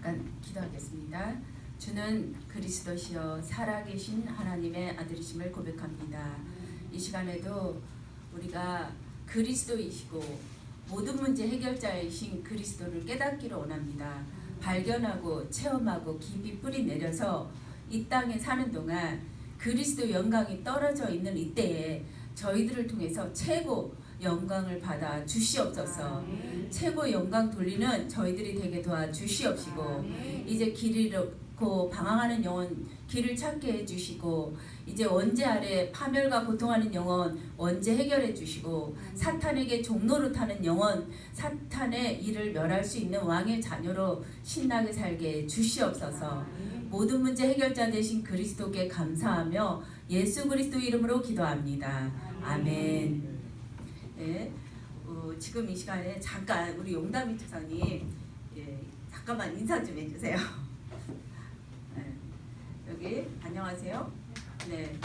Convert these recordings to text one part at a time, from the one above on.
잠깐 기도하겠습니다. 주는 그리스도시여 살아계신 하나님의 아들이심을 고백합니다. 이 시간에도 우리가 그리스도이시고 모든 문제 해결자이신 그리스도를 깨닫기를 원합니다. 발견하고 체험하고 깊이 뿌리 내려서 이 땅에 사는 동안 그리스도 영광이 떨어져 있는 이때에 저희들을 통해서 최고 영광을 받아 주시옵소서. 최고 영광 돌리는 저희들이 되게 도와 주시옵시고, 이제 길 잃고 방황하는 영혼 길을 찾게 해주시고, 이제 원죄 아래 파멸과 고통하는 영혼 원죄 해결해 주시고, 사탄에게 종로로 타는 영혼 사탄의 일을 멸할 수 있는 왕의 자녀로 신나게 살게 주시옵소서. 모든 문제 해결자 되신 그리스도께 감사하며 예수 그리스도 이름으로 기도합니다. 아멘. 네, 지금 이 시간에 잠깐 우리 용담이 특사님 잠깐만 인사 좀 해주세요. 네, 여기 안녕하세요. 네,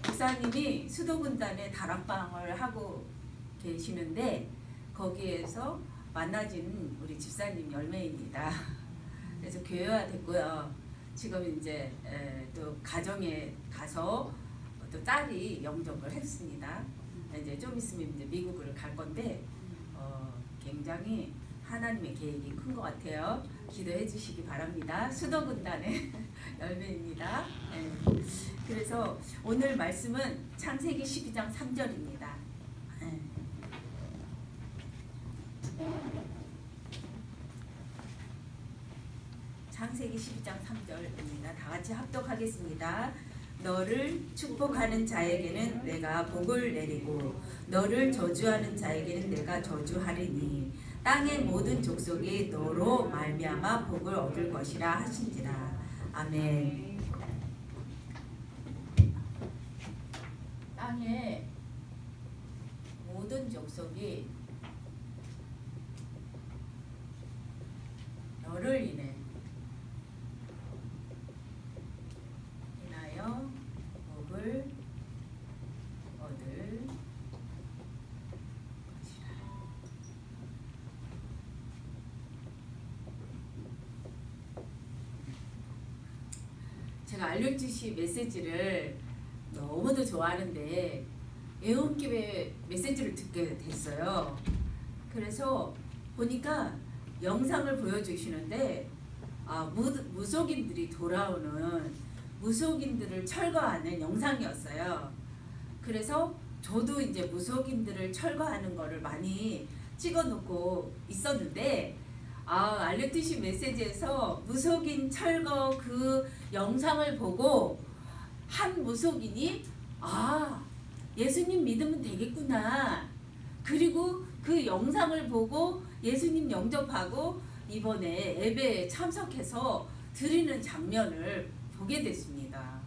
목사님이 수도군단에 다락방을 하고 계시는데 거기에서 만나진 우리 집사님 열매입니다. 그래서 교회화 됐고요. 지금 이제 또 가정에 가서 또 딸이 영접을 했습니다. 이제 좀 있으면 이제 미국을 갈 건데 굉장히 하나님의 계획이 큰 것 같아요. 기도해 주시기 바랍니다. 수도군단의 열매입니다. 네. 그래서 오늘 말씀은 창세기 12장 3절입니다. 네. 창세기 12장 3절입니다. 다 같이 합독하겠습니다. 너를 축복하는 자에게는 내가 복을 내리고 너를 저주하는 자에게는 내가 저주하리니 땅의 모든 족속이 너로 말미암아 복을 얻을 것이라 하신지라. 아멘. 땅의 모든 족속이 너를 인하여 복을 얻을 것이라. 제가 알려주시 메시지를 너무도 좋아하는데 애원기회 메시지를 듣게 됐어요. 그래서 보니까 영상을 보여주시는데 무속인들이 돌아오는 무속인들을 철거하는 영상이었어요. 그래서 저도 이제 무속인들을 철거하는 거를 많이 찍어놓고 있었는데 알려주신 메시지에서 무속인 철거 그 영상을 보고 한 무속인이 예수님 믿으면 되겠구나. 그리고 그 영상을 보고 예수님 영접하고 이번에 예배에 참석해서 드리는 장면을 보게 됐습니다.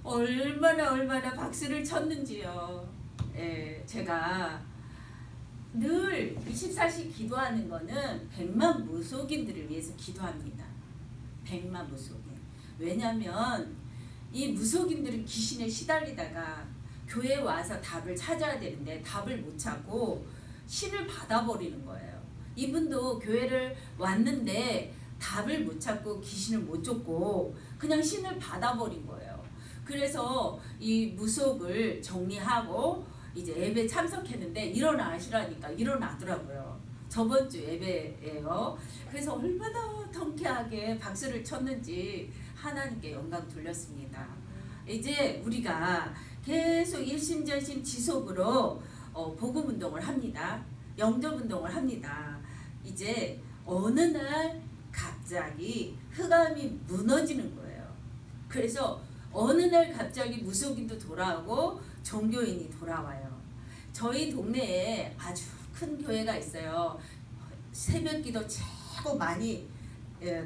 얼마나 박수를 쳤는지요. 제가 늘 24시 기도하는 거는 100만 무속인들을 위해서 기도합니다. 100만 무속인. 왜냐하면 이 무속인들은 귀신에 시달리다가 교회에 와서 답을 찾아야 되는데 답을 못 찾고 신을 받아버리는 거예요. 이분도 교회를 왔는데 답을 못 찾고 귀신을 못 쫓고 그냥 신을 받아버린 거예요. 그래서 이 무속을 정리하고 이제 예배 참석했는데 일어나시라니까 일어나더라고요. 저번 주 예배예요. 그래서 얼마나 통쾌하게 박수를 쳤는지 하나님께 영광 돌렸습니다. 이제 우리가 계속 일심전심 지속으로 복음 운동을 합니다. 영접 운동을 합니다. 이제 어느 날 갑자기 흑암이 무너지는 거예요. 그래서 어느 날 갑자기 무속인도 돌아오고 종교인이 돌아와요. 저희 동네에 아주 큰 교회가 있어요. 새벽기도 최고 많이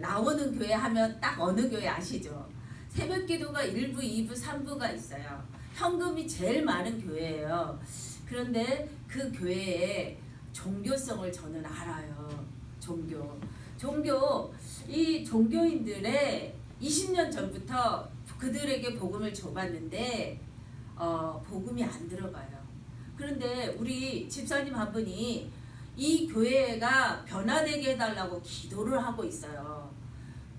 나오는 교회 하면 딱 어느 교회 아시죠? 새벽기도가 1부, 2부, 3부가 있어요. 현금이 제일 많은 교회예요. 그런데 그 교회의 종교성을 저는 알아요. 종교 이 종교인들의 20년 전부터 그들에게 복음을 줘봤는데 복음이 안 들어가요. 그런데 우리 집사님 한 분이 이 교회가 변화되게 해달라고 기도를 하고 있어요.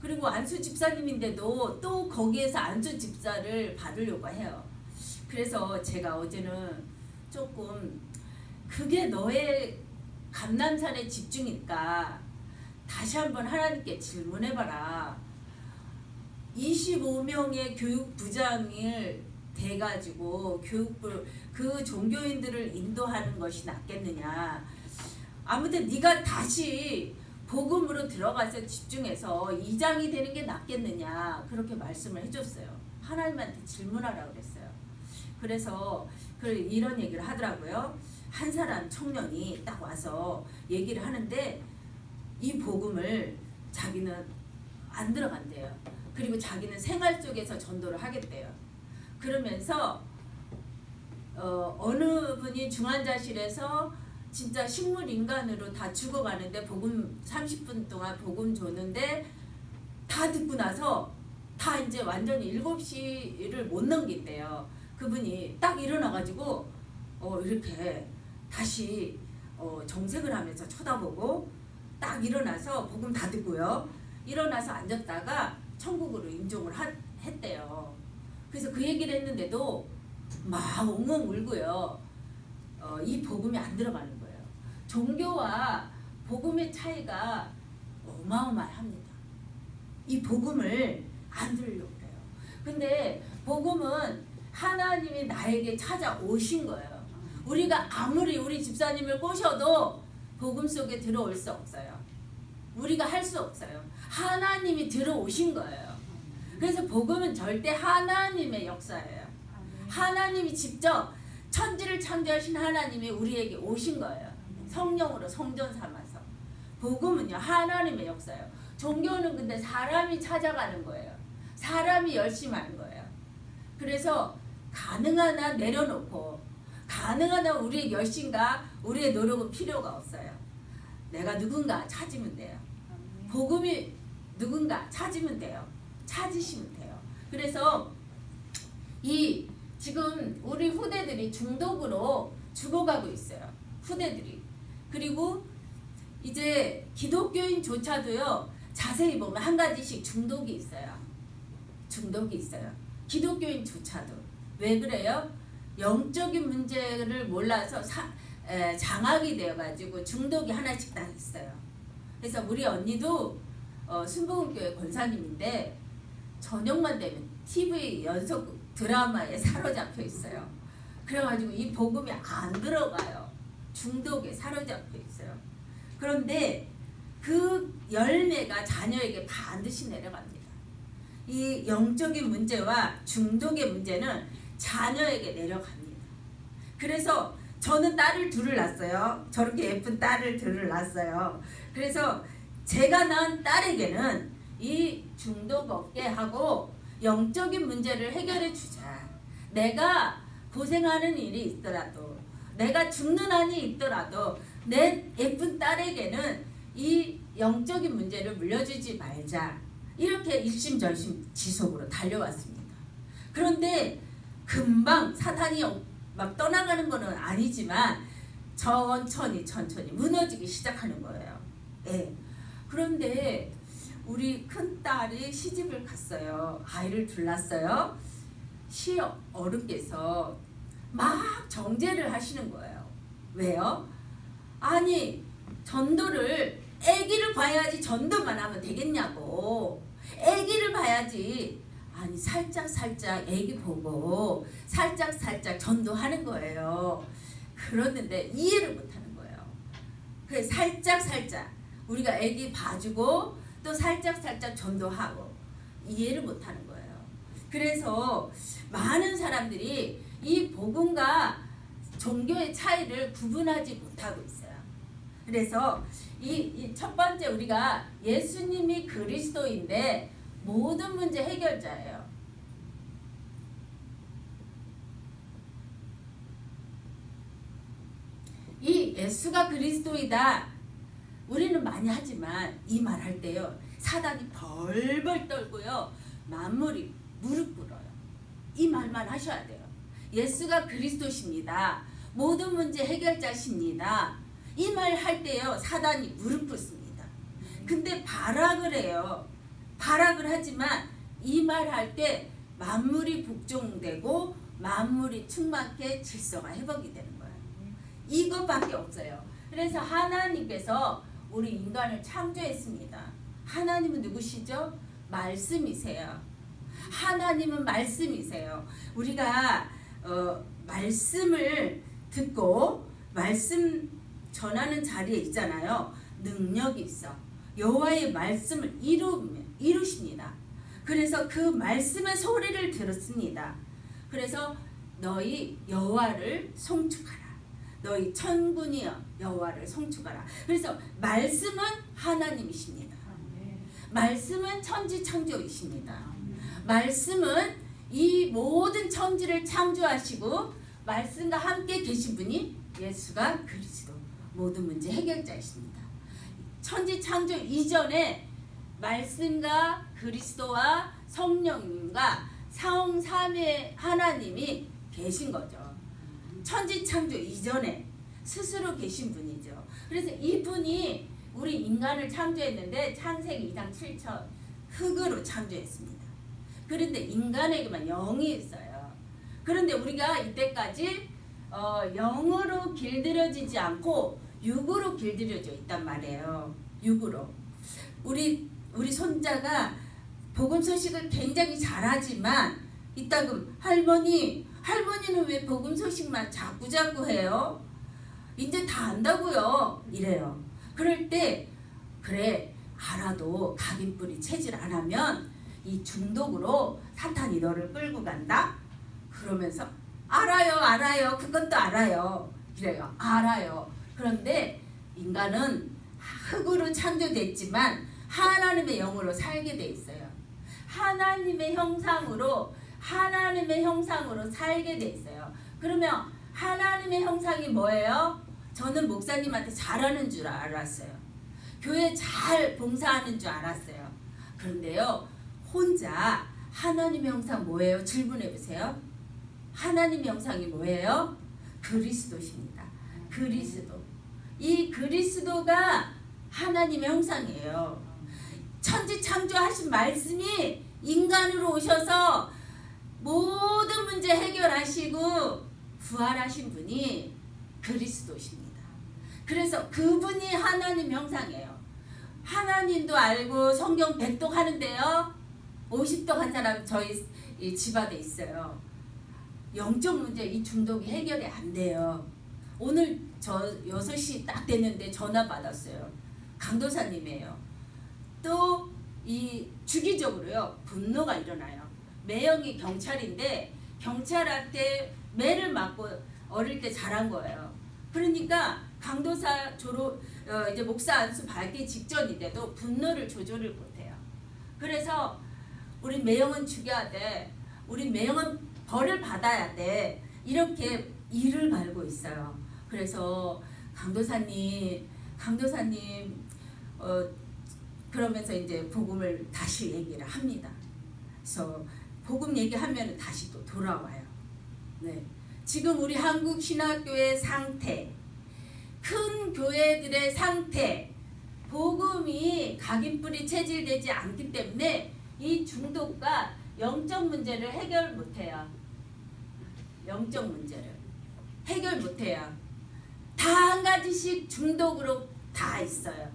그리고 안수 집사님인데도 또 거기에서 안수 집사를 받으려고 해요. 그래서 제가 어제는 조금 그게 너의 감남산의 집중일까? 다시 한번 하나님께 질문해봐라. 25명의 교육부장을 돼가지고 교육부 그 종교인들을 인도하는 것이 낫겠느냐. 아무튼 네가 다시 복음으로 들어가서 집중해서 이장이 되는 게 낫겠느냐. 그렇게 말씀을 해줬어요. 하나님한테 질문하라고 그랬어요. 그래서 이런 얘기를 하더라고요. 한 사람 청년이 딱 와서 얘기를 하는데 이 복음을 자기는 안 들어간대요. 그리고 자기는 생활 속에서 전도를 하겠대요. 그러면서 어느 분이 중환자실에서 진짜 식물인간으로 다 죽어가는데 복음 30분 동안 복음 줬는데 다 듣고 나서 다 이제 완전히 7시를 못 넘긴대요. 그분이 딱 일어나가지고 이렇게 다시 정색을 하면서 쳐다보고 딱 일어나서 복음 다 듣고요. 일어나서 앉았다가 천국으로 임종을 했대요. 그래서 그 얘기를 했는데도 막 엉엉 울고요. 이 복음이 안 들어가는 거예요. 종교와 복음의 차이가 어마어마합니다. 이 복음을 안 들으려고 그래요. 근데 복음은 하나님이 나에게 찾아오신 거예요. 우리가 아무리 우리 집사님을 꼬셔도 복음 속에 들어올 수 없어요. 우리가 할 수 없어요. 하나님이 들어오신 거예요. 그래서 복음은 절대 하나님의 역사예요. 하나님이 직접 천지를 창조하신 하나님이 우리에게 오신 거예요. 성령으로 성전 삼아서. 복음은요 하나님의 역사예요. 종교는 근데 사람이 찾아가는 거예요. 사람이 열심히 하는 거예요. 그래서 가능한 한 내려놓고 가능한 한 우리의 열심과 우리의 노력은 필요가 없어요. 내가 누군가 찾으면 돼요. 복음이 누군가 찾으면 돼요. 찾으시면 돼요. 그래서 지금 우리 후대들이 중독으로 죽어가고 있어요. 후대들이. 그리고 이제 기독교인조차도요. 자세히 보면 한 가지씩 중독이 있어요. 중독이 있어요. 기독교인조차도. 왜 그래요? 영적인 문제를 몰라서 장악이 되어가지고 중독이 하나씩 다 있어요. 그래서 우리 언니도 순복음교회 권사님인데 저녁만 되면 TV 연속 드라마에 사로잡혀 있어요. 그래가지고 이 복음이 안 들어가요. 중독에 사로잡혀 있어요. 그런데 그 열매가 자녀에게 반드시 내려갑니다. 이 영적인 문제와 중독의 문제는 자녀에게 내려갑니다. 그래서 저는 딸을 둘을 낳았어요. 저렇게 예쁜 딸을 둘을 낳았어요. 그래서 제가 낳은 딸에게는 이 중독 없게 하고 영적인 문제를 해결해 주자. 내가 고생하는 일이 있더라도 내가 죽는 한이 있더라도 내 예쁜 딸에게는 이 영적인 문제를 물려주지 말자. 이렇게 일심전심지속으로 달려왔습니다. 그런데 금방 사탄이 막 떠나가는 것은 아니지만 천천히 무너지기 시작하는 거예요. 예. 그런데 우리 큰딸이 시집을 갔어요. 아이를 둘 낳았어요. 시어른께서 막 정죄를 하시는 거예요. 왜요? 아니 전도를 아기를 봐야지 전도만 하면 되겠냐고. 아기를 봐야지. 아니 살짝 아기 보고 살짝 전도하는 거예요. 그러는데 이해를 못하는 거예요. 그래 살짝 우리가 아기 봐주고 또 살짝 전도하고 이해를 못하는 거예요. 그래서 많은 사람들이 이 복음과 종교의 차이를 구분하지 못하고 있어요. 그래서 이 첫 번째 우리가 예수님이 그리스도인데 모든 문제 해결자예요. 이 예수가 그리스도이다. 우리는 많이 하지만 이 말 할 때요. 사단이 벌벌 떨고요. 만물이 무릎 꿇어요. 이 말만 하셔야 돼요. 예수가 그리스도십니다. 모든 문제 해결자십니다. 이 말 할 때요 사단이 무릎 꿇습니다. 근데 발악을 해요. 발악을 하지만 이 말 할 때 만물이 복종되고 만물이 충만케 질서가 회복이 되는 거예요. 이것밖에 없어요. 그래서 하나님께서 우리 인간을 창조했습니다. 하나님은 누구시죠? 말씀이세요. 하나님은 말씀이세요. 우리가 말씀을 듣고 말씀 전하는 자리에 있잖아요. 능력이 있어. 여호와의 말씀을 이루십니다. 그래서 그 말씀의 소리를 들었습니다. 그래서 너희 여호와를 송축하라. 너희 천군이여 여호와를 송축하라. 그래서 말씀은 하나님이십니다. 말씀은 천지창조이십니다. 말씀은 이 모든 천지를 창조하시고 말씀과 함께 계신 분이 예수가 그리스도 모든 문제 해결자이십니다. 천지창조 이전에 말씀과 그리스도와 성령님과 성삼위 하나님이 계신 거죠. 천지창조 이전에 스스로 계신 분이죠. 그래서 이분이 우리 인간을 창조했는데 창세기 2장 7절 흙으로 창조했습니다. 그런데 인간에게만 영이 있어요. 그런데 우리가 이때까지 영으로 길들여지지 않고 육으로 길들여져 있단 말이에요. 육으로. 우리 손자가 복음 소식을 굉장히 잘하지만 이따금 할머니는 왜 복음 소식만 자꾸 해요? 이제 다 안다고요. 이래요. 그럴 때 그래 알아도 각인뿌리 체질 안 하면 이 중독으로 사탄이 너를 끌고 간다? 그러면서 알아요. 그것도 알아요. 이래요. 알아요. 그런데 인간은 흙으로 창조됐지만 하나님의 영으로 살게 돼 있어요. 하나님의 형상으로 살게 돼 있어요. 그러면 하나님의 형상이 뭐예요? 저는 목사님한테 잘하는 줄 알았어요. 교회 잘 봉사하는 줄 알았어요. 그런데요, 혼자 하나님의 형상 뭐예요? 질문해 보세요. 하나님의 형상이 뭐예요? 그리스도십니다. 그리스도. 이 그리스도가 하나님의 형상이에요. 천지 창조하신 말씀이 인간으로 오셔서 모든 문제 해결하시고 부활하신 분이 그리스도십니다. 그래서 그분이 하나님 형상이에요. 하나님도 알고 성경 100독 하는데요. 50독 한 사람 저희 집 안에 있어요. 영적 문제 이 중독이 해결이 안 돼요. 오늘 저 6시 딱 됐는데 전화 받았어요. 강도사님이에요. 또 이 주기적으로요 분노가 일어나요. 매형이 경찰인데 경찰한테 매를 맞고 어릴 때 자란 거예요. 그러니까 강도사 이제 목사 안수 받기 직전인데도 분노를 조절을 못해요. 그래서 우리 매형은 죽여야 돼. 우리 매형은 벌을 받아야 돼. 이렇게 일을 갈고 있어요. 그래서 강도사님 그러면서 이제 복음을 다시 얘기를 합니다. 그래서 복음 얘기하면 다시 또 돌아와요. 네. 지금 우리 한국 신학교의 상태, 큰 교회들의 상태, 복음이 각인뿌리 체질되지 않기 때문에 이 중독과 영적 문제를 해결 못해요. 영적 문제를 해결 못해요. 다 한 가지씩 중독으로 다 있어요.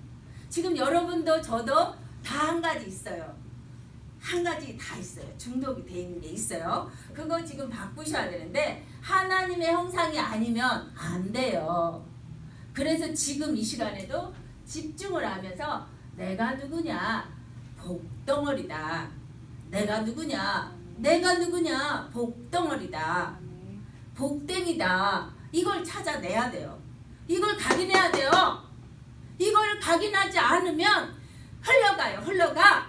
지금 여러분도 저도 다 한 가지 있어요. 한 가지 다 있어요. 중독이 돼 있는 게 있어요. 그거 지금 바꾸셔야 되는데 하나님의 형상이 아니면 안 돼요. 그래서 지금 이 시간에도 집중을 하면서 내가 누구냐? 복덩어리다. 내가 누구냐? 복덩어리다. 복댕이다. 이걸 찾아내야 돼요. 이걸 각인해야 돼요. 이걸 각인하지 않으면 흘러가.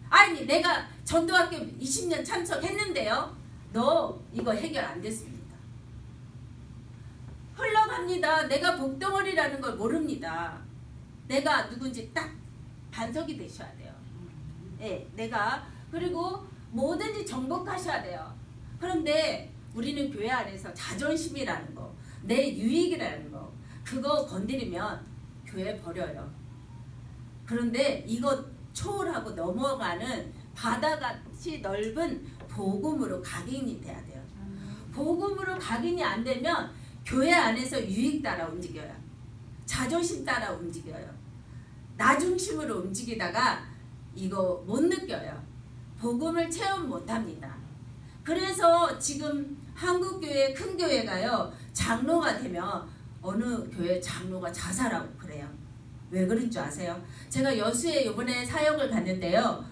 아니 내가 전도학교 20년 참석했는데요. 너 이거 해결 안 됐습니다. 흘러갑니다. 내가 복덩어리라는 걸 모릅니다. 내가 누군지 딱 반석이 되셔야 돼요. 네, 내가 그리고 뭐든지 정복하셔야 돼요. 그런데 우리는 교회 안에서 자존심이라는 거, 내 유익이라는 거, 그거 건드리면 교회 버려요. 그런데 이거 초월하고 넘어가는 바다같이 넓은 복음으로 각인이 돼야 돼요. 복음으로 각인이 안 되면 교회 안에서 유익 따라 움직여요. 자존심 따라 움직여요. 나 중심으로 움직이다가 이거 못 느껴요. 복음을 체험 못합니다. 그래서 지금 한국교회 큰 교회가요, 장로가 되면 어느 교회 장로가 자살하고 그래요. 왜 그런 줄 아세요? 제가 여수에 이번에 사역을 갔는데요,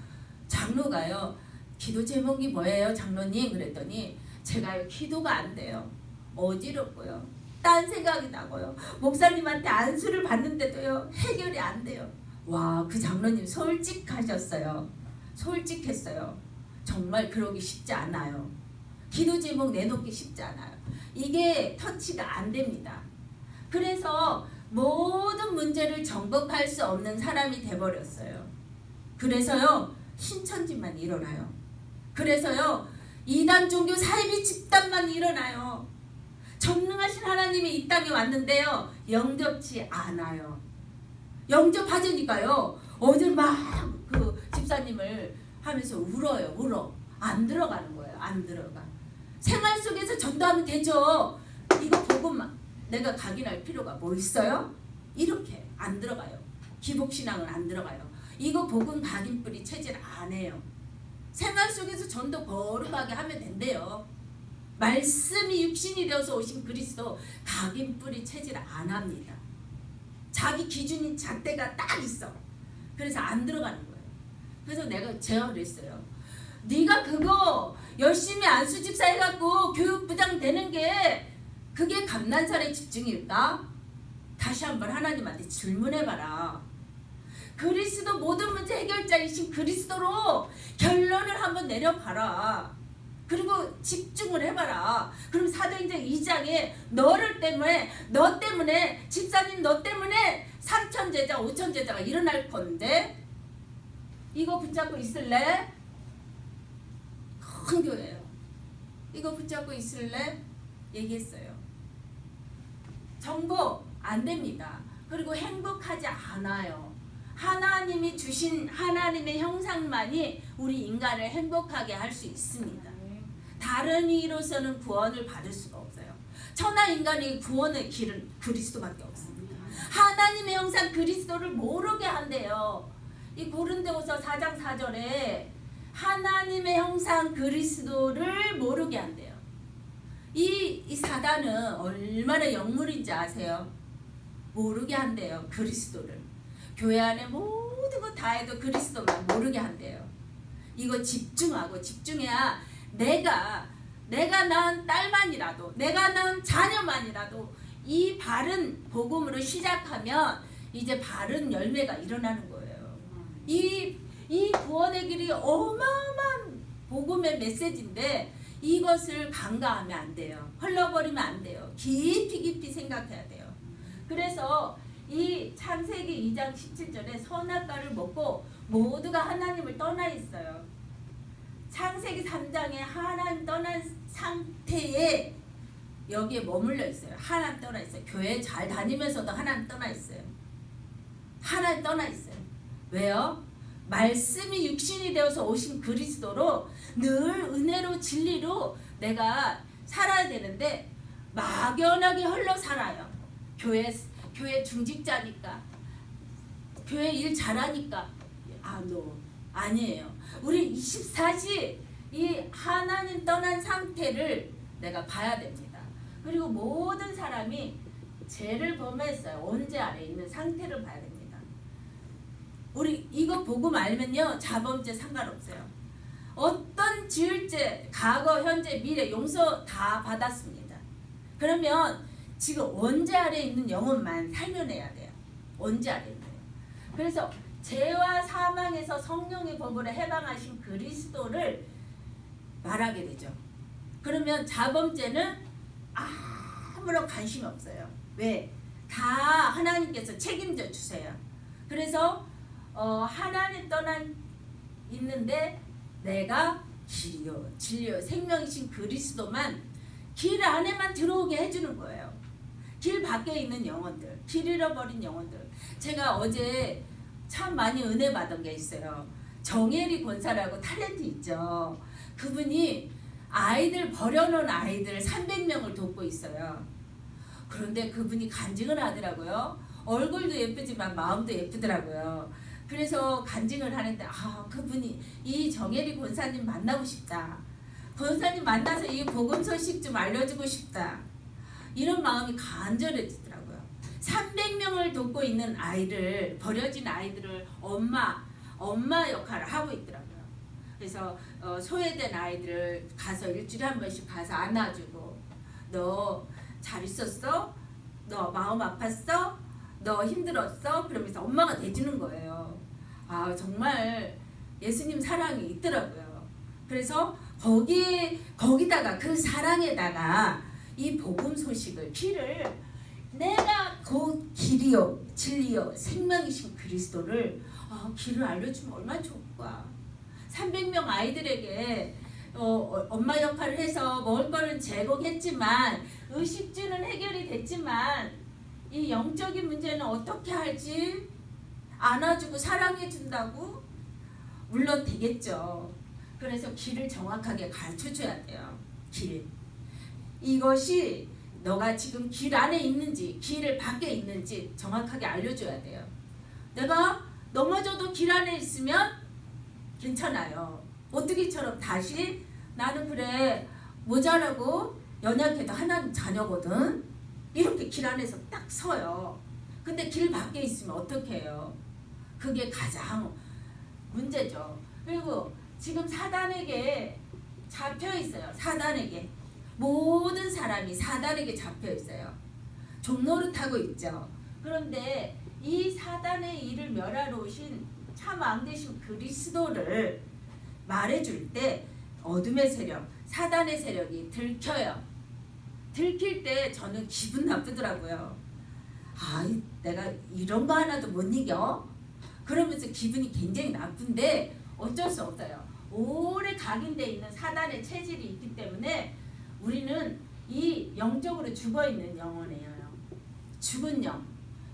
장로가요, 기도 제목이 뭐예요 장로님? 그랬더니 제가 기도가 안 돼요. 어지럽고요, 딴 생각이 나고요, 목사님한테 안수를 받는데도요 해결이 안 돼요. 와, 그 장로님 솔직하셨어요. 솔직했어요. 정말 그러기 쉽지 않아요. 기도 제목 내놓기 쉽지 않아요. 이게 터치가 안 됩니다. 그래서 모든 문제를 정복할 수 없는 사람이 돼버렸어요. 그래서요 신천지만 일어나요. 그래서요 이단 종교 사이비 집단만 일어나요. 전능하신 하나님이 이 땅에 왔는데요 영접치 않아요. 영접하자니까요 어제 막 그 집사님을 하면서 울어요. 울어. 안 들어가는 거예요. 안 들어가. 생활 속에서 전도하면 되죠. 이거 복음만 내가 각인할 필요가 뭐 있어요? 이렇게 안 들어가요. 기복신앙은 안 들어가요. 이거 복음 각인뿌리 체질 안 해요. 생활 속에서 전도 거룩하게 하면 된대요. 말씀이 육신이 되어서 오신 그리스도 각인뿌리 체질 안 합니다. 자기 기준인 잣대가 딱 있어. 그래서 안 들어가는 거예요. 그래서 내가 제안을 했어요. 네가 그거 열심히 안수집사 해갖고 교육부장 되는 게 그게 감난살의 집중일까? 다시 한번 하나님한테 질문해봐라. 그리스도 모든 문제 해결자이신 그리스도로 결론을 한번 내려봐라. 그리고 집중을 해봐라. 그럼 사도행전 2장에 너 때문에 집사님 너 때문에 3천 제자 5천 제자가 일어날 건데 이거 붙잡고 있을래? 큰 교회예요. 이거 붙잡고 있을래? 얘기했어요. 정복 안 됩니다. 그리고 행복하지 않아요. 하나님이 주신 하나님의 형상만이 우리 인간을 행복하게 할 수 있습니다. 다른 이로서는 구원을 받을 수가 없어요. 천하 인간의 구원의 길은 그리스도밖에 없습니다. 하나님의 형상 그리스도를 모르게 한대요. 이 고린도후서 4장 4절에 하나님의 형상 그리스도를 모르게 한대요. 이 사단은 얼마나 영물인지 아세요? 모르게 한대요. 그리스도를. 교회 안에 모든 거 다 해도 그리스도만 모르게 한대요. 이거 집중해야 내가 낳은 딸만이라도 내가 낳은 자녀만이라도 이 바른 복음으로 시작하면 이제 바른 열매가 일어나는 거예요. 이 구원의 길이 어마어마한 복음의 메시지인데 이것을 간과하면 안 돼요. 흘러버리면 안 돼요. 깊이 생각해야 돼요. 그래서 이 창세기 2장 17절에 선악과를 먹고 모두가 하나님을 떠나 있어요. 창세기 3장에 하나님 떠난 상태에 여기에 머물러 있어요. 하나님 떠나 있어요. 교회 잘 다니면서도 하나님 떠나 있어요. 하나님 떠나 있어요. 왜요? 말씀이 육신이 되어서 오신 그리스도로 늘 은혜로 진리로 내가 살아야 되는데 막연하게 흘러 살아요. 교회 중직자니까 교회 일 잘하니까 아니에요. 우리 24시 이 하나님 떠난 상태를 내가 봐야 됩니다. 그리고 모든 사람이 죄를 범했어요. 언제 아래 있는 상태를 봐야 됩니다. 우리 이거 복음 알면요 자범죄 상관없어요. 어떤 지을죄 과거 현재 미래 용서 다 받았습니다. 그러면 지금 원죄 아래 있는 영혼만 살려내야 돼요. 원죄 아래 있는. 그래서 죄와 사망에서 성령의 법으로 해방하신 그리스도를 말하게 되죠. 그러면 자범죄는 아무런 관심이 없어요. 왜? 다 하나님께서 책임져 주세요. 그래서 하나님 떠난 있는데 내가 길이요 진리요 생명이신 그리스도만 길 안에만 들어오게 해주는 거예요. 길 밖에 있는 영혼들, 길 잃어버린 영혼들. 제가 어제 참 많이 은혜 받은 게 있어요. 정혜리 권사라고 탤런트 있죠. 그분이 아이들 버려놓은 아이들 300명을 돕고 있어요. 그런데 그분이 간증을 하더라고요. 얼굴도 예쁘지만 마음도 예쁘더라고요. 그래서 간증을 하는데 그분이 이 정혜리 권사님 만나고 싶다. 권사님 만나서 이 복음 소식 좀 알려주고 싶다. 이런 마음이 간절해지더라고요. 300명을 돕고 있는 아이를, 버려진 아이들을 엄마 역할을 하고 있더라고요. 그래서 소외된 아이들을 가서 일주일에 한 번씩 가서 안아주고, 너 잘 있었어? 너 마음 아팠어? 너 힘들었어? 그러면서 엄마가 대주는 거예요. 정말 예수님 사랑이 있더라고요. 그래서 거기다가 그 사랑에다가 이 복음 소식을, 길을, 내가 그 길이요 진리요 생명이신 그리스도를 길을 알려주면 얼마나 좋을까. 300명 아이들에게 엄마 역할을 해서 먹을 거는 제공했지만, 의식주는 해결이 됐지만, 이 영적인 문제는 어떻게 할지 안아주고 사랑해준다고? 물론 되겠죠. 그래서 길을 정확하게 가르쳐줘야 돼요. 길. 이것이 너가 지금 길 안에 있는지 길 밖에 있는지 정확하게 알려줘야 돼요. 내가 넘어져도 길 안에 있으면 괜찮아요. 오뚜기처럼 다시 나는 그래 모자라고 연약해도 하나님 자녀거든. 이렇게 길 안에서 딱 서요. 근데 길 밖에 있으면 어떻게 해요? 그게 가장 문제죠. 그리고 지금 사단에게 잡혀 있어요. 사단에게. 모든 사람이 사단에게 잡혀 있어요. 종노릇하고 있죠. 그런데 이 사단의 일을 멸하러 오신 참 왕되신 그리스도를 말해줄 때 어둠의 세력, 사단의 세력이 들켜요. 들킬 때 저는 기분 나쁘더라고요. 내가 이런 거 하나도 못 이겨? 그러면서 기분이 굉장히 나쁜데 어쩔 수 없어요. 오래 각인되어 있는 사단의 체질이 있기 때문에 우리는 이 영적으로 죽어있는 영혼이에요. 죽은 영.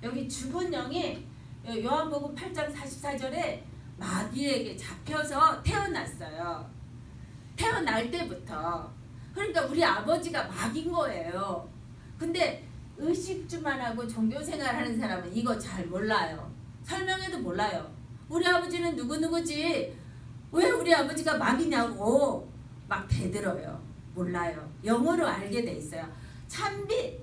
여기 죽은 영이 요한복음 8장 44절에 마귀에게 잡혀서 태어났어요. 태어날 때부터. 그러니까 우리 아버지가 마귀인 거예요. 근데 의식주만 하고 종교생활 하는 사람은 이거 잘 몰라요. 설명해도 몰라요. 우리 아버지는 누구누구지? 왜 우리 아버지가 마귀냐고 막 대들어요. 몰라요. 영어로 알게 돼 있어요. 참빛,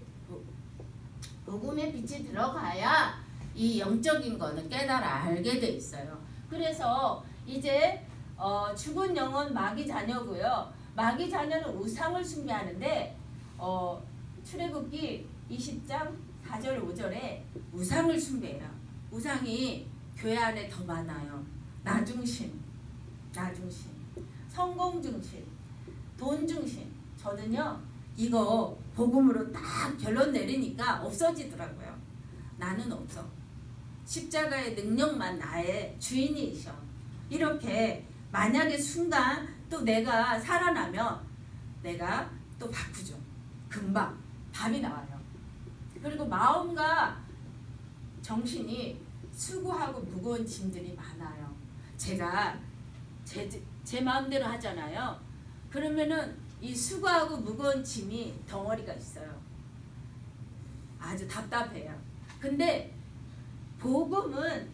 복음의 빛이 들어가야 이 영적인 거는 깨달아 알게 돼 있어요. 그래서 이제 죽은 영혼 마귀 자녀고요. 마귀 자녀는 우상을 숭배하는데 출애굽기 20장 4절 5절에 우상을 숭배해요. 우상이 교회 안에 더 많아요. 나중심, 성공중심, 돈중심. 저는요 이거 복음으로 딱 결론 내리니까 없어지더라고요. 나는 없어. 십자가의 능력만 나의 주인이셔. 이렇게 만약에 순간 또 내가 살아나면 내가 또 바꾸죠. 금방 답이 나와요. 그리고 마음과 정신이 수고하고 무거운 짐들이 많아요. 제가 제 마음대로 하잖아요. 그러면은 이 수고하고 무거운 짐이 덩어리가 있어요. 아주 답답해요. 근데 복음은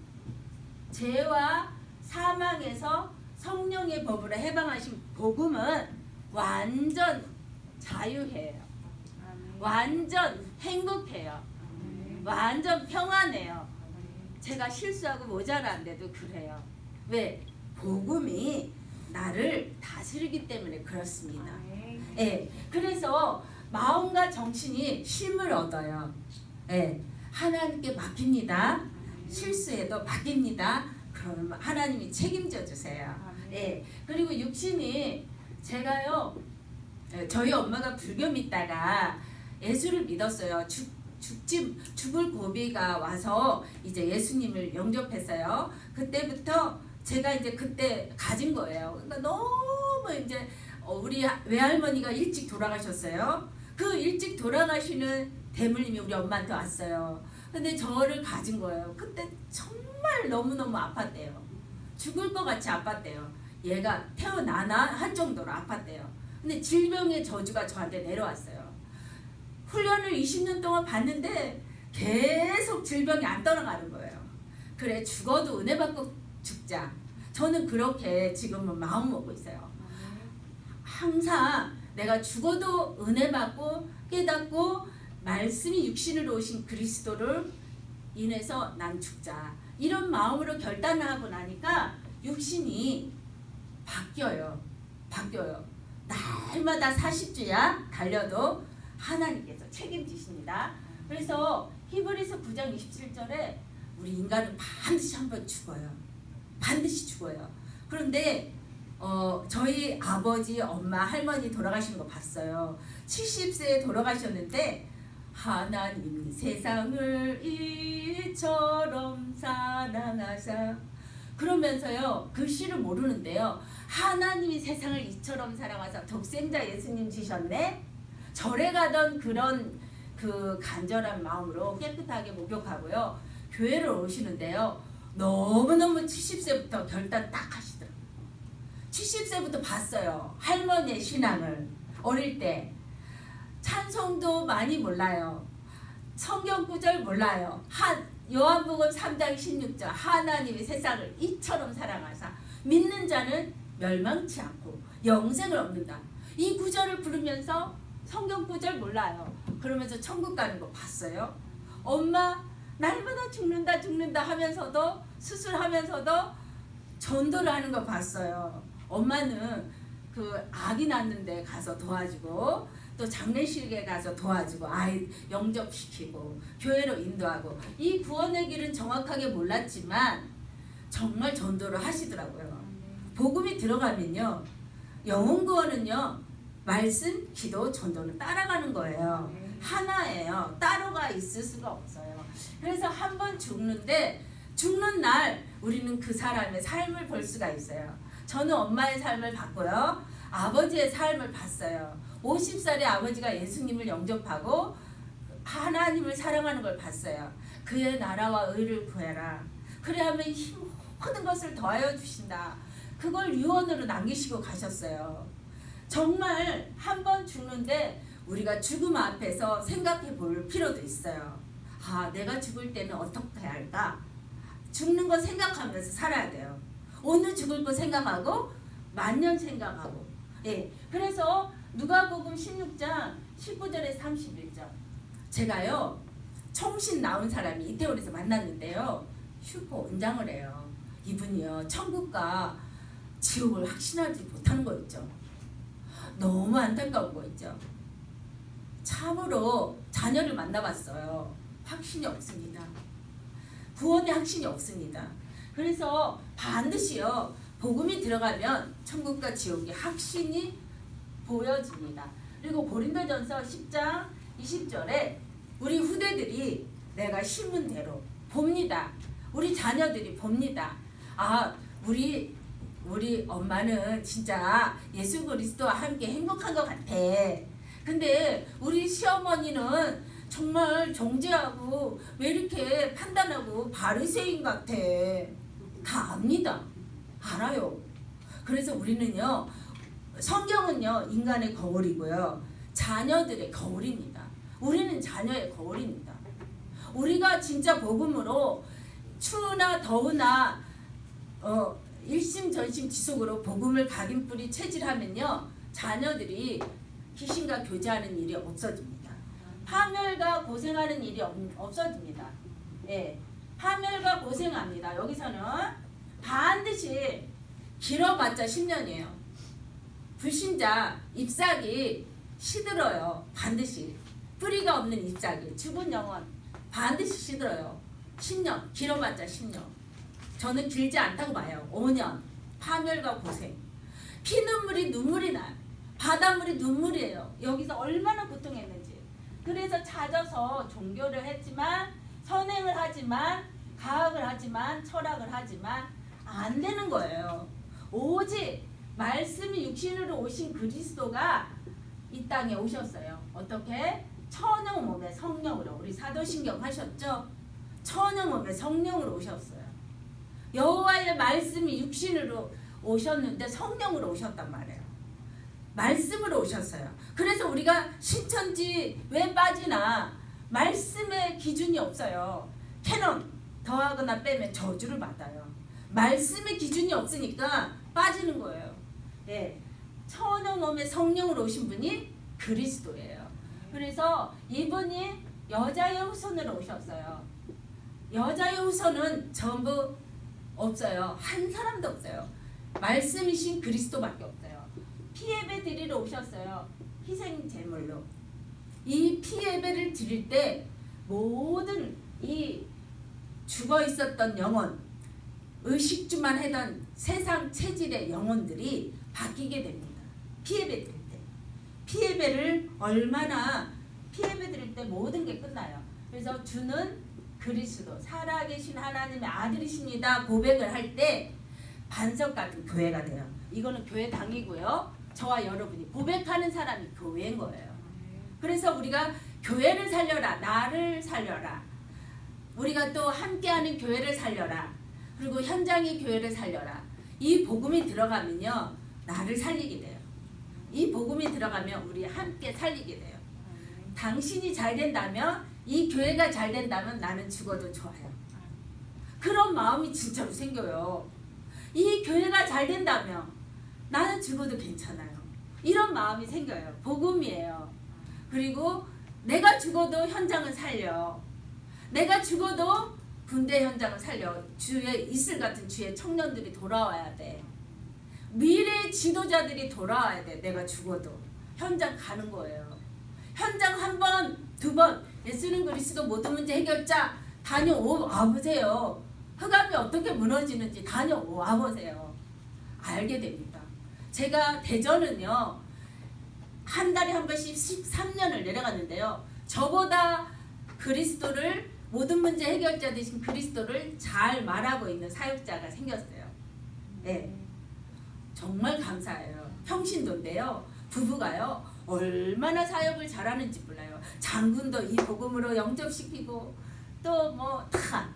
죄와 사망에서 성령의 법으로 해방하신 복음은 완전 자유해요. 완전 행복해요. 완전 평안해요. 제가 실수하고 모자란데도 그래요. 왜? 복음이 나를 다스리기 때문에 그렇습니다. 예, 그래서 마음과 정신이 쉼을 얻어요. 예, 하나님께 맡깁니다. 실수해도 맡깁니다. 그럼 하나님이 책임져 주세요. 예, 그리고 육신이 제가요, 저희 엄마가 불교 믿다가 예수를 믿었어요. 죽을 고비가 와서 이제 예수님을 영접했어요. 그때부터 제가 이제 그때 가진 거예요. 그러니까 너무 이제 우리 외할머니가 일찍 돌아가셨어요. 그 일찍 돌아가시는 대물림이 우리 엄마한테 왔어요. 근데 저를 가진 거예요. 그때 정말 너무너무 아팠대요. 죽을 것 같이 아팠대요. 얘가 태어나나 할 정도로 아팠대요. 근데 질병의 저주가 저한테 내려왔어요. 훈련을 20년 동안 받는데 계속 질병이 안 떠나가는 거예요. 그래, 죽어도 은혜 받고 죽자. 저는 그렇게 지금은 마음 먹고 있어요. 항상 내가 죽어도 은혜 받고 깨닫고 말씀이 육신으로 오신 그리스도를 인해서 난 죽자. 이런 마음으로 결단을 하고 나니까 육신이 바뀌어요. 날마다 40주야 달려도 하나님께서 책임지십니다. 그래서 히브리서 9장 27절에 우리 인간은 반드시 한번 죽어요. 반드시 죽어요. 그런데 저희 아버지, 엄마, 할머니 돌아가시는 거 봤어요. 70세에 돌아가셨는데 하나님 세상을 이처럼 사랑하사, 그러면서요 그 시를 모르는데요, 하나님이 세상을 이처럼 사랑하사 독생자 예수님 주셨네. 절에 가던 그런 그 간절한 마음으로 깨끗하게 목욕하고요 교회를 오시는데요, 너무너무 70세부터 결단 딱 하시더라고요. 70세부터 봤어요. 할머니의 신앙을. 어릴 때 찬송도 많이 몰라요. 성경 구절 몰라요. 요한복음 3장 16절 하나님이 세상을 이처럼 사랑하사 믿는 자는 멸망치 않고 영생을 얻는다. 이 구절을 부르면서 성경 구절 몰라요. 그러면서 천국 가는 거 봤어요. 엄마 날마다 죽는다 하면서도 수술하면서도 전도를 하는 거 봤어요. 엄마는 그 아기 낳는데 가서 도와주고 또 장례식에 가서 도와주고 아이 영접시키고 교회로 인도하고, 이 구원의 길은 정확하게 몰랐지만 정말 전도를 하시더라고요. 복음이 들어가면요 영혼 구원은요 말씀, 기도, 전도는 따라가는 거예요. 하나예요. 따로가 있을 수가 없어요. 그래서 한 번 죽는데 죽는 날 우리는 그 사람의 삶을 볼 수가 있어요. 저는 엄마의 삶을 봤고요. 아버지의 삶을 봤어요. 50살에 아버지가 예수님을 영접하고 하나님을 사랑하는 걸 봤어요. 그의 나라와 의를 구해라. 그래야만 모든 것을 더하여 주신다. 그걸 유언으로 남기시고 가셨어요. 정말 한 번 죽는데 우리가 죽음 앞에서 생각해 볼 필요도 있어요. 내가 죽을 때는 어떻게 할까? 죽는 거 생각하면서 살아야 돼요. 오늘 죽을 거 생각하고 만년 생각하고. 예. 그래서 누가복음 16장 19절에 31절. 제가요 청신 나온 사람이 이태원에서 만났는데요. 슈퍼 원장을 해요. 이분이요 천국과 지옥을 확신하지 못하는 거 있죠. 너무 안타까운 거 있죠. 참으로 자녀를 만나봤어요. 확신이 없습니다. 구원의 확신이 없습니다. 그래서 반드시요 복음이 들어가면 천국과 지옥의 확신이 보여집니다. 그리고 고린도전서 10장 20절에 우리 후대들이 내가 심은 대로 봅니다. 우리 자녀들이 봅니다. 우리 엄마는 진짜 예수 그리스도와 함께 행복한 것 같아. 근데 우리 시어머니는 정말 정죄하고 왜 이렇게 판단하고 바리새인 같아. 다 압니다. 알아요. 그래서 우리는요 성경은요 인간의 거울이고요 자녀들의 거울입니다. 우리는 자녀의 거울입니다. 우리가 진짜 복음으로 추우나 더우나 일심전심 지속으로 복음을 각인뿌리 체질하면요 자녀들이 귀신과 교제하는 일이 없어집니다. 파멸과 고생하는 일이 없어집니다. 예, 파멸과 고생합니다. 여기서는 반드시 길어봤자 10년이에요. 불신자 잎사귀 시들어요. 반드시 뿌리가 없는 잎사귀 죽은 영혼 반드시 시들어요. 10년 길어봤자 10년. 저는 길지 않다고 봐요. 5년 파멸과 고생. 피눈물이 눈물이 나요. 바닷물이 눈물이에요. 여기서 얼마나 고통했는지. 그래서 찾아서 종교를 했지만 선행을 하지만 가학을 하지만 철학을 하지만 안 되는 거예요. 오직 말씀이 육신으로 오신 그리스도가 이 땅에 오셨어요. 어떻게? 천영 몸에 성령으로, 우리 사도신경 하셨죠? 천영 몸에 성령으로 오셨어요. 여호와의 말씀이 육신으로 오셨는데 성령으로 오셨단 말이에요. 말씀으로 오셨어요. 그래서 우리가 신천지 왜 빠지나, 말씀의 기준이 없어요. 캐논 더하거나 빼면 저주를 받아요. 말씀의 기준이 없으니까 빠지는 거예요. 예, 천영 몸에 성령으로 오신 분이 그리스도예요. 그래서 이분이 여자의 후손으로 오셨어요. 여자의 후손은 전부 없어요. 한 사람도 없어요. 말씀이신 그리스도밖에 없어요. 피예배 드리러 오셨어요. 희생 제물로. 이 피예배를 드릴 때 모든 이 죽어 있었던 영혼, 의식주만 하던 세상 체질의 영혼들이 바뀌게 됩니다. 피예배 드릴 때. 피예배를 얼마나, 피예배 드릴 때 모든 게 끝나요. 그래서 주는 그리스도, 살아계신 하나님의 아들이십니다 고백을 할 때 반석 같은 교회가 돼요. 이거는 교회당이고요. 저와 여러분이 고백하는 사람이 교회인 거예요. 그래서 우리가 교회를 살려라, 나를 살려라, 우리가 또 함께하는 교회를 살려라, 그리고 현장의 교회를 살려라. 이 복음이 들어가면요, 나를 살리게 돼요. 이 복음이 들어가면 우리 함께 살리게 돼요. 당신이 잘 된다면, 이 교회가 잘 된다면 나는 죽어도 좋아요. 그런 마음이 진짜로 생겨요. 이 교회가 잘 된다면 나는 죽어도 괜찮아요. 이런 마음이 생겨요. 복음이에요. 그리고 내가 죽어도 현장을 살려. 내가 죽어도 군대 현장을 살려. 주에 이슬 같은 주의 청년들이 돌아와야 돼. 미래 지도자들이 돌아와야 돼. 내가 죽어도 현장 가는 거예요. 현장 한 번, 두 번, 예수는 그리스도 모든 문제 해결자 다녀와 보세요. 흑암이 어떻게 무너지는지 다녀와 보세요. 알게 됩니다. 제가 대전은요, 한 달에 한 번씩 13년을 내려갔는데요. 저보다 그리스도를, 모든 문제 해결자 되신 그리스도를 잘 말하고 있는 사역자가 생겼어요. 네, 정말 감사해요. 평신도인데요, 부부가요 얼마나 사역을 잘하는지 몰라요. 장군도 이 복음으로 영접시키고 또 뭐 다,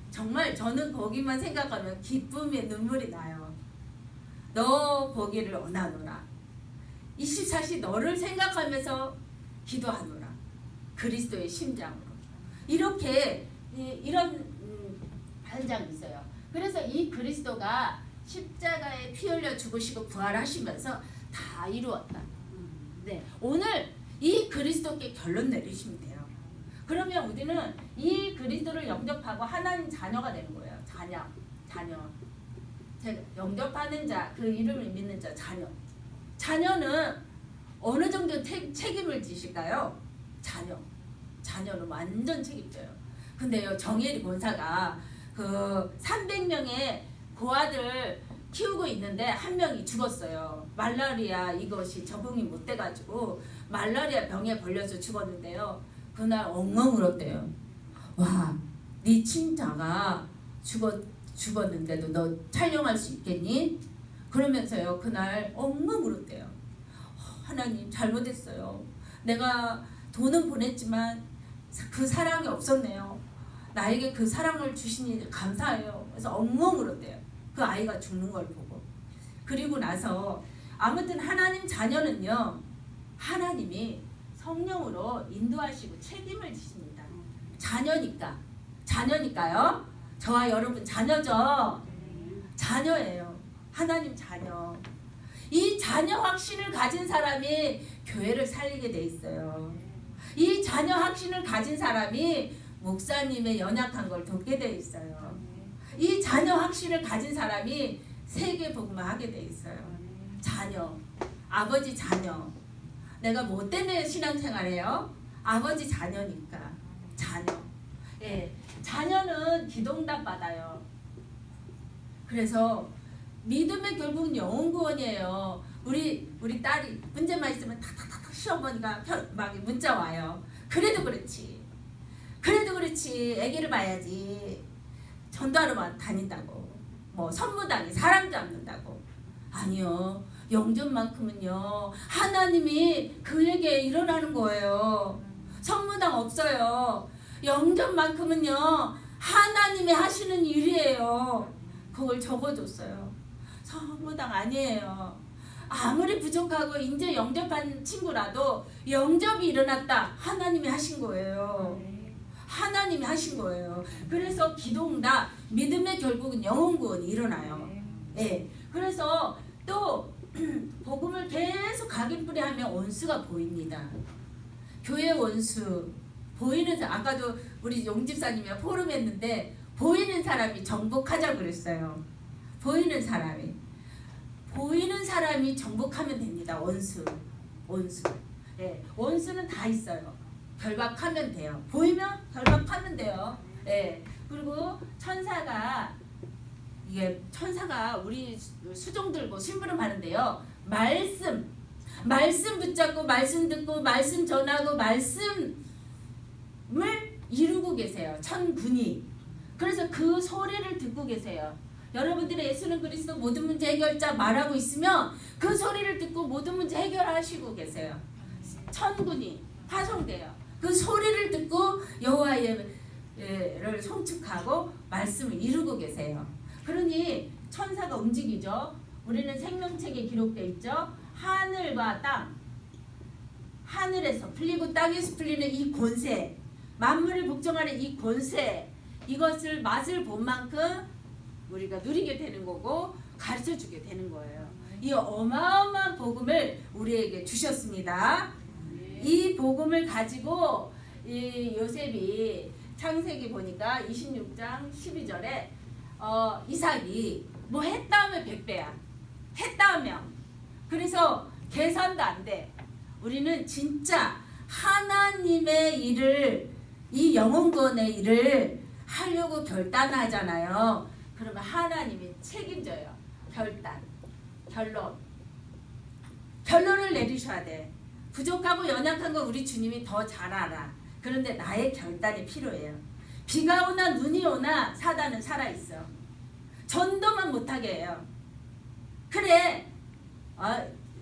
정말 저는 거기만 생각하면 기쁨의 눈물이 나요. 너 보기를 원하노라. 24시 너를 생각하면서 기도하노라. 그리스도의 심장으로. 이렇게 이런 반장이 있어요. 그래서 이 그리스도가 십자가에 피 흘려 죽으시고 부활하시면서 다 이루었다. 네, 오늘 이 그리스도께 결론 내리시면 돼요. 그러면 우리는 이 그리스도를 영접하고 하나님 자녀가 되는 거예요. 자녀. 제가 영접하는 자, 그 이름을 믿는 자, 자녀. 자녀는 어느 정도 책임을 지실까요? 자녀는 완전 책임져요. 근데요, 정예리 권사가 그 300명의 고아들 키우고 있는데 한 명이 죽었어요. 말라리아 이것이 적응이 못 돼가지고 말라리아 병에 걸려서 죽었는데요. 그날 엉엉 울었대요. 와, 네 친자가 죽었는데도 너 촬영할 수 있겠니? 그러면서요, 그날 엉엉 울었대요. 하나님, 잘못했어요. 내가 돈은 보냈지만 그 사랑이 없었네요. 나에게 그 사랑을 주시니 감사해요. 그래서 엉엉 울었대요. 그 아이가 죽는 걸 보고. 그리고 나서 아무튼 하나님 자녀는요, 하나님이 성령으로 인도하시고 책임을 지십니다. 자녀니까요. 저와 여러분 자녀죠. 자녀예요. 하나님 자녀. 이 자녀 확신을 가진 사람이 교회를 살리게 돼 있어요. 이 자녀 확신을 가진 사람이 목사님의 연약한 걸 돕게 돼 있어요. 이 자녀 확신을 가진 사람이 세계 복음을 하게 돼 있어요. 자녀, 아버지 자녀. 내가 뭐 때문에 신앙생활해요? 아버지 자녀니까. 자녀. 예, 자녀는 기도응답 받아요. 그래서 믿음의 결국은 영혼 구원이에요. 우리 딸이 문제만 있으면 탁탁탁 시어머니가 막 문자 와요. 그래도 그렇지, 아기를 봐야지. 전도하러 다닌다고, 뭐 선무당이 사람 잡는다고. 아니요, 영접만큼은요 하나님이 그에게 일어나는 거예요. 성무당 없어요. 영접만큼은요 하나님이 하시는 일이에요. 그걸 적어줬어요. 성무당 아니에요. 아무리 부족하고 이제 영접한 친구라도 영접이 일어났다. 하나님이 하신 거예요. 하나님이 하신 거예요. 그래서 기도응답, 믿음의 결국은 영혼구원이 일어나요. 예. 그래서 또 복음을 계속 각인뿌리 하면 원수가 보입니다. 교회 원수 보이는 아까도 우리 용집사님이 포럼 했는데 보이는 사람이 정복하자고 그랬어요. 보이는 사람이 정복하면 됩니다. 원수. 예. 원수는 다 있어요. 결박하면 돼요. 보이면 결박하면 돼요. 예. 그리고 천사가 우리 수종 들고 심부름 하는데요. 말씀 붙잡고 말씀 듣고 말씀 전하고 말씀을 이루고 계세요. 천군이. 그래서 그 소리를 듣고 계세요. 여러분들의 예수는 그리스도 모든 문제 해결자 말하고 있으면 그 소리를 듣고 모든 문제 해결하시고 계세요. 천군이 파송돼요. 그 소리를 듣고 여호와를 송축하고 말씀을 이루고 계세요. 그러니 천사가 움직이죠. 우리는 생명책에 기록되어 있죠. 하늘과 땅, 하늘에서 풀리고 땅에서 풀리는 이 권세, 만물을 복종하는 이 권세, 이것을 맛을 본 만큼 우리가 누리게 되는 거고 가르쳐주게 되는 거예요. 이 어마어마한 복음을 우리에게 주셨습니다. 이 복음을 가지고 이 요셉이 창세기 보니까 26장 12절에 이삭이 뭐 했다 하면 100배야. 했다 하면. 그래서 계산도 안 돼. 우리는 진짜 하나님의 일을, 이 영혼구원의 일을 하려고 결단하잖아요. 그러면 하나님이 책임져요. 결론을 내리셔야 돼. 부족하고 연약한 거 우리 주님이 더 잘 알아. 그런데 나의 결단이 필요해요. 비가 오나 눈이 오나 사단은 살아있어. 전도만 못하게 해요. 그래,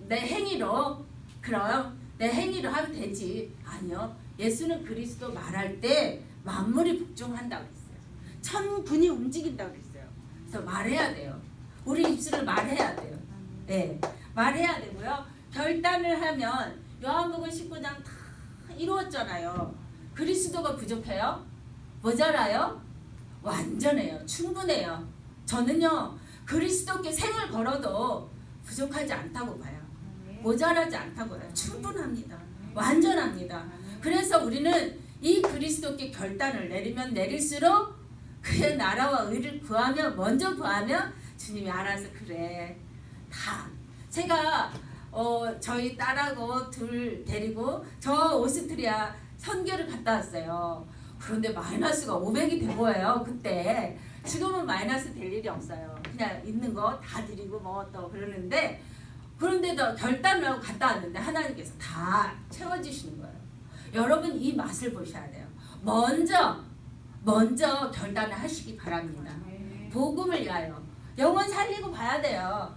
내 행위로, 그럼 내 행위로 하면 되지. 아니요. 예수는 그리스도 말할 때 만물이 복종한다고 했어요. 천군이 움직인다고 했어요. 그래서 말해야 돼요. 우리 입술을 말해야 돼요. 네, 말해야 되고요. 결단을 하면 요한복음 19장 다 이루었잖아요. 그리스도가 부족해요? 모자라요? 완전해요. 충분해요. 저는요 그리스도께 생을 걸어도 부족하지 않다고 봐요. 모자라지 않다고 봐요. 충분합니다. 완전합니다. 그래서 우리는 이 그리스도께 결단을 내리면 내릴수록 그의 나라와 의를 먼저 구하면 주님이 알아서 그래. 다 제가 저희 딸하고 둘 데리고 저 오스트리아 선교를 갔다 왔어요. 그런데 마이너스가 500이 된 거예요. 그때. 지금은 마이너스 될 일이 없어요. 그냥 있는 거 다 드리고 뭐 또 그러는데, 그런데도 결단을 하고 갔다 왔는데 하나님께서 다 채워주시는 거예요. 여러분 이 맛을 보셔야 돼요. 먼저 결단을 하시기 바랍니다. 복음을 위하여 영혼 살리고 봐야 돼요.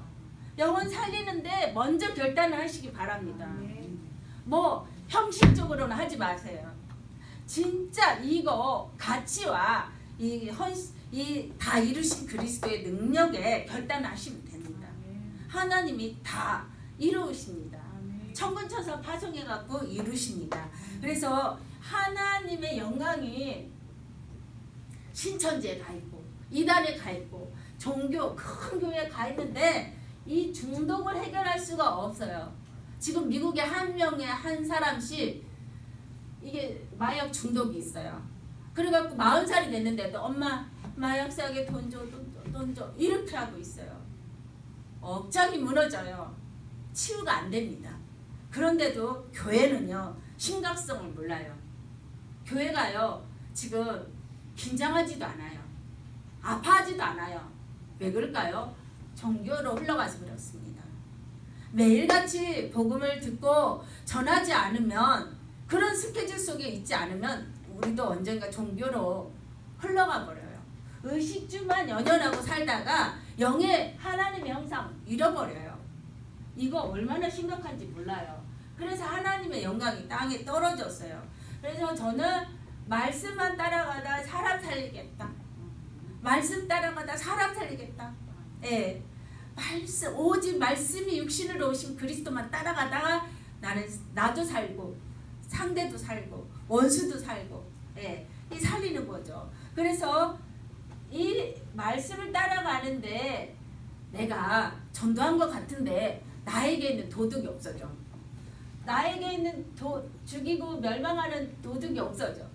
영혼 살리는데 먼저 결단을 하시기 바랍니다. 뭐 형식적으로는 하지 마세요. 진짜 이거 가치와 이 다 이루신 그리스도의 능력에 결단하시면 됩니다. 하나님이 다 이루십니다. 천군천사 파송해갖고 이루십니다. 그래서 하나님의 영광이 신천지에 가 있고 이단에 가 있고 종교 큰 교회에 가 있는데 이 중독을 해결할 수가 없어요. 지금 미국에 한 명에 한 사람씩 이게 마약 중독이 있어요. 그래갖고 40살이 됐는데도 엄마 마약사에게 돈 줘 이렇게 하고 있어요. 억장이 무너져요. 치유가 안 됩니다. 그런데도 교회는요 심각성을 몰라요. 교회가요 지금 긴장하지도 않아요. 아파하지도 않아요. 왜 그럴까요? 종교로 흘러가서 그렇습니다. 매일같이 복음을 듣고 전하지 않으면, 그런 스케줄 속에 있지 않으면 우리도 언젠가 종교로 흘러가 버려요. 의식주만 연연하고 살다가 영의 하나님의 형상 잃어버려요. 이거 얼마나 심각한지 몰라요. 그래서 하나님의 영광이 땅에 떨어졌어요. 그래서 저는 말씀만 따라가다 사람 살리겠다. 말씀 따라가다 사람 살리겠다. 예. 말씀, 오직 말씀이 육신으로 오신 그리스도만 따라가다가 나도 살고 상대도 살고 원수도 살고, 예, 이 살리는 거죠. 그래서 이 말씀을 따라가는데 내가 전도한 것 같은데 나에게 있는 도덕이 없어져. 나에게 있는 죽이고 멸망하는 도덕이 없어져.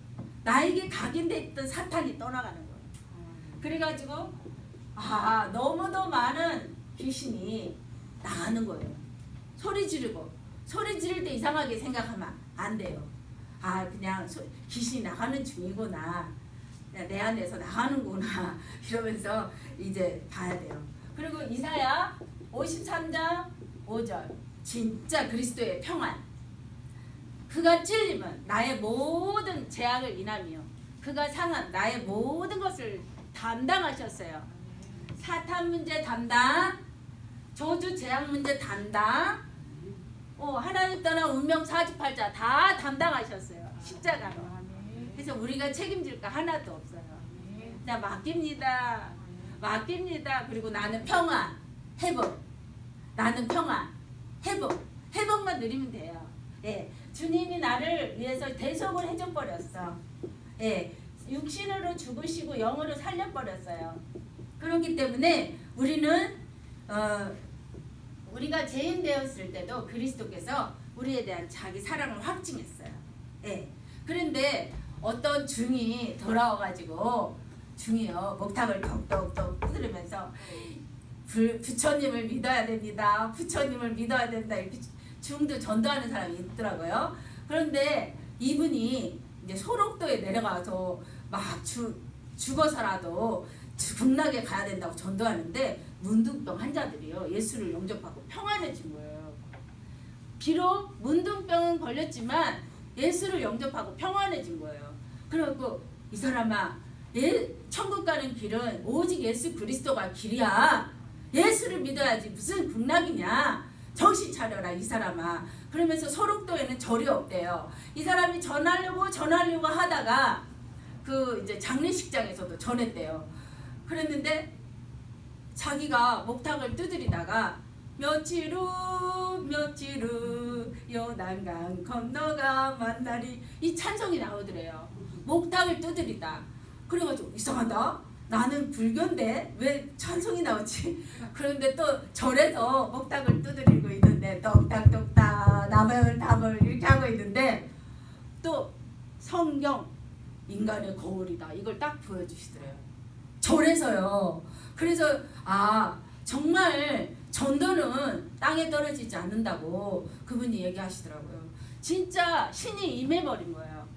나에게 각인돼 있던 사탄이 떠나가는 거예요. 그래가지고 너무도 많은 귀신이 나가는 거예요. 소리 지르고, 소리 지를 때 이상하게 생각하면 안 돼요. 그냥 귀신이 나가는 중이구나, 내 안에서 나가는구나 이러면서 이제 봐야 돼요. 그리고 이사야 53장 5절, 진짜 그리스도의 평안. 그가 찔림은 나의 모든 죄악을 인하며 그가 상한 나의 모든 것을 담당하셨어요. 사탄 문제 담당, 저주 재앙 문제 담당, 하나님 떠난 운명 사주팔자 다 담당하셨어요. 십자가로. 그래서 우리가 책임질 거 하나도 없어요. 그냥 맡깁니다. 그리고 나는 평안, 회복. 나는 평안, 회복만 누리면 돼요. 예, 주님이 나를 위해서 대속을 해줘 버렸어. 예, 육신으로 죽으시고 영으로 살려 버렸어요. 그렇기 때문에 우리는 우리가 죄인 되었을 때도 그리스도께서 우리에 대한 자기 사랑을 확증했어요. 예. 그런데 어떤 중이 돌아와가지고 중이요 목탁을 덕덕덕 두드리면서 부처님을 믿어야 됩니다. 부처님을 믿어야 된다. 이렇게 중도 전도하는 사람이 있더라고요. 그런데 이분이 이제 소록도에 내려가서 막 죽어서라도 극락에 가야 된다고 전도하는데 문둥병 환자들이요 예수를 영접하고 평안해진 거예요. 비록 문둥병은 걸렸지만 예수를 영접하고 평안해진 거예요. 그리고 이 사람아, 천국 가는 길은 오직 예수 그리스도가 길이야. 예수를 믿어야지 무슨 극락이냐. 정신 차려라 이 사람아. 그러면서 소록도에는 절이 없대요. 이 사람이 전하려고 하다가 그 이제 장례식장에서도 전했대요. 그랬는데 자기가 목탁을 두드리다가 며칠 후 요단강 건너가 만나리, 이 찬송이 나오더래요. 목탁을 두드리다. 그래가지고 이상하다, 나는 불교인데 왜 찬송이 나오지? 그런데 또 절에서 목탁을 두드리고 있는데 똑딱똑딱 나벌다벌 이렇게 하고 있는데 또 성경 인간의 거울이다 이걸 딱 보여주시더래요. 절에서요. 그래서 정말 전도는 땅에 떨어지지 않는다고 그분이 얘기하시더라고요. 진짜 신이 임해버린 거예요.